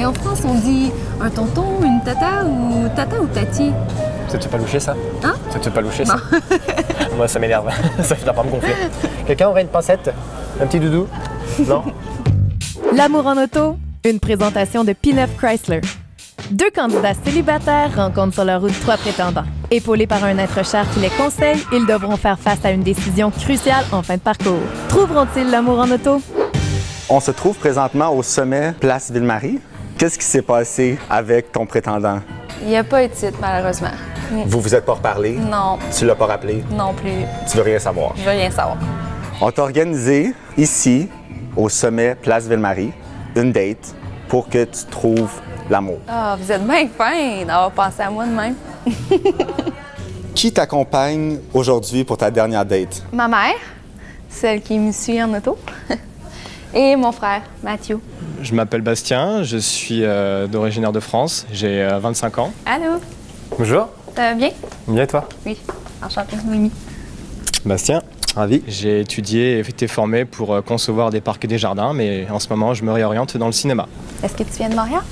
Et en France, on dit un tonton, une tata ou tati? Ça te fait pas loucher, ça? Hein? Ça te fait pas loucher, ça? Moi, ça m'énerve. Ça finit par me gonfler. Quelqu'un aurait une pincette? Un petit doudou? Non? L'amour en auto, une présentation de P9 Chrysler. 2 candidats célibataires rencontrent sur leur route 3 prétendants. Épaulés par un être cher qui les conseille, ils devront faire face à une décision cruciale en fin de parcours. Trouveront-ils l'amour en auto? On se trouve présentement au sommet Place Ville-Marie. Qu'est-ce qui s'est passé avec ton prétendant? Il n'y a pas eu de titre, malheureusement. Vous vous êtes pas reparlé? Non, Tu l'as pas rappelé? non plus. Tu veux rien savoir? Je veux rien savoir. On t'a organisé ici, au sommet Place Ville-Marie, une date pour que tu trouves l'amour. Ah, vous êtes bien fin d'avoir pensé à moi de même. Qui t'accompagne aujourd'hui pour ta dernière date? Ma mère, celle qui me suit en auto, et mon frère, Mathieu. Je m'appelle Bastien, je suis d'origine de France, j'ai 25 ans. Allô, Bonjour. ça va bien? Bien et toi? Oui, enchantée, Mimi. Bastien. Ravi. J'ai étudié et été formé pour concevoir des parcs et des jardins, mais en ce moment, je me réoriente dans le cinéma. Est-ce que tu viens de Montréal?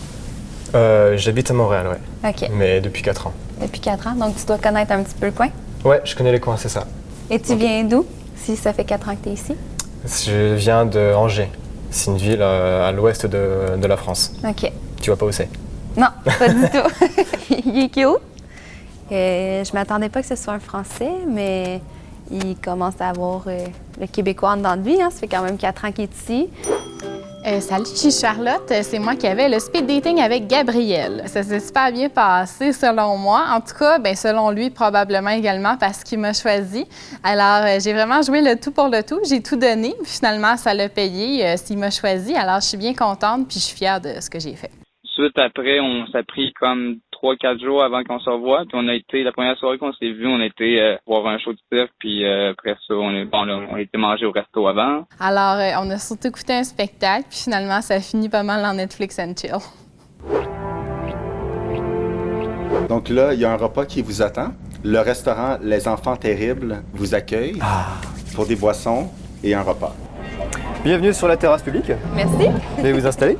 J'habite à Montréal, ouais. OK. Mais depuis 4 ans. Depuis 4 ans, donc tu dois connaître un petit peu le coin. Ouais, je connais les coins, c'est ça. Et tu viens d'où, si ça fait 4 ans que tu es ici? Je viens de Angers. C'est une ville à l'ouest de la France. OK. Tu vois pas où c'est? Non, pas du tout. Il est cute. Je m'attendais pas que ce soit un Français, mais il commence à avoir le Québécois en dedans de lui. Hein. Ça fait quand même 4 ans qu'il est ici. Salut, je suis Charlotte. C'est moi qui avais le speed dating avec Gabriel. Ça s'est super bien passé selon moi. En tout cas, bien, selon lui, probablement également parce qu'il m'a choisi. Alors, j'ai vraiment joué le tout pour le tout. J'ai tout donné. Puis finalement, ça l'a payé s'il m'a choisi. Alors, je suis bien contente puis je suis fière de ce que j'ai fait. Suite après, on s'est pris comme 3-4 jours avant qu'on se revoie. Puis on a été, la première soirée qu'on s'est vu, on a été voir un show de cirque. Puis après ça, on a été manger au resto avant. Alors, on a surtout écouté un spectacle. Puis finalement, ça finit pas mal en Netflix and chill. Donc là, il y a un repas qui vous attend. Le restaurant Les Enfants Terribles vous accueille pour des boissons et un repas. Bienvenue sur la terrasse publique. Merci. Veuillez vous installer.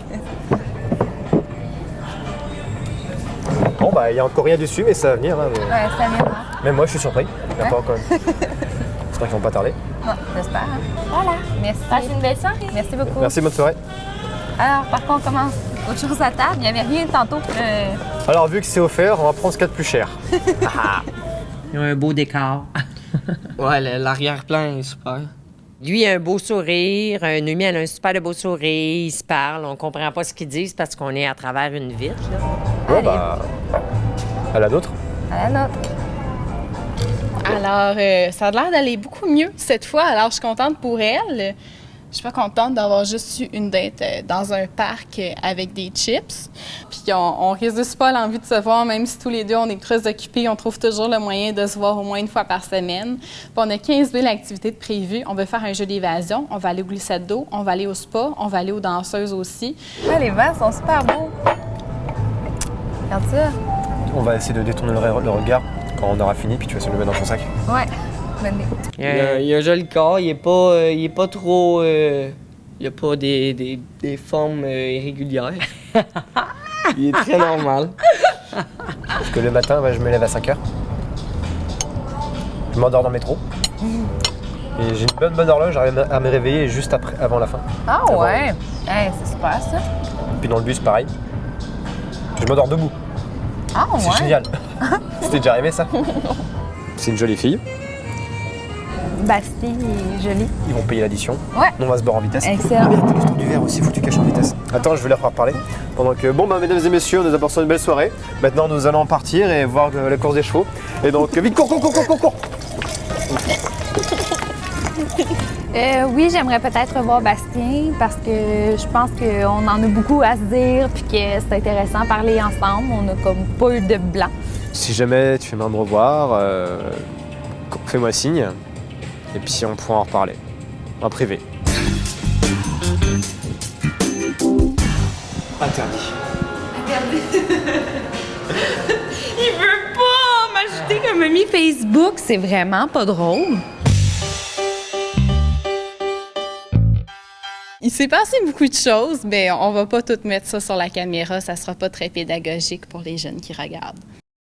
Bon, bah, il n'y a encore rien dessus, mais ça va venir. Hein, mais... Ouais, ça vient. Même moi, je suis surpris. Il n'y a pas encore. J'espère qu'ils vont pas tarder. Non, j'espère. Voilà. Merci. Passe une belle soirée. Merci beaucoup. Merci, bonne soirée. Alors, par contre, on commence autre chose à table. Il n'y avait rien tantôt. Alors, vu que c'est offert, on va prendre ce qu'il y a de plus cher. Il a un beau décor. Ouais, l'arrière-plan est super. Lui, il a un beau sourire. Noémie, elle a un super de beau sourire. Ils se parlent. On comprend pas ce qu'ils disent parce qu'on est à travers une vitre. Là. Bon, bah, à la nôtre. À la nôtre. Alors, ça a l'air d'aller beaucoup mieux cette fois. Alors, je suis contente pour elle. Je suis pas contente d'avoir juste eu une date dans un parc avec des chips. Puis on résiste pas à l'envie de se voir, même si tous les deux, on est très occupés. On trouve toujours le moyen de se voir au moins une fois par semaine. Puis on a 15 000 activités de prévues. On veut faire un jeu d'évasion. On va aller au glissade d'eau. On va aller au spa. On va aller aux danseuses aussi. Ah, les vents sont super beaux. Regarde ça. On va essayer de détourner le regard quand on aura fini, puis tu vas essayer de le mettre dans ton sac. Ouais. Bonne idée. Il a un joli corps, il est pas trop... il a pas des formes irrégulières. Il est très normal. Parce que le matin, je me lève à 5 h. Je m'endors dans le métro. Et j'ai une bonne horloge, j'arrive à me réveiller juste avant la fin. Ah ouais? Hey, c'est super ça. Puis dans le bus, pareil. Je m'endors debout. Ah ouais? C'est génial. C'était déjà arrivé ça? C'est une jolie fille. Bastille est jolie. Ils vont payer l'addition. Ouais. On va se boire en vitesse. Excellent. Ah mais attends, l'histoire du verre aussi, faut que tu caches en vitesse. Attends, je vais leur faire parler. Pendant que, bon bah mesdames et messieurs, nous avons passé une belle soirée. Maintenant nous allons partir et voir la course des chevaux. Et donc, vite, cours. Oui, j'aimerais peut-être revoir Bastien parce que je pense qu'on en a beaucoup à se dire puis que c'est intéressant de parler ensemble. On a comme pas eu de blanc. Si jamais tu fais mal de me revoir, fais-moi signe. Et puis on pourra en reparler. En privé. Interdit. Il veut pas m'ajouter comme ami Facebook. C'est vraiment pas drôle. Il Il s'est passé beaucoup de choses, mais on va pas tout mettre ça sur la caméra. Ça sera pas très pédagogique pour les jeunes qui regardent.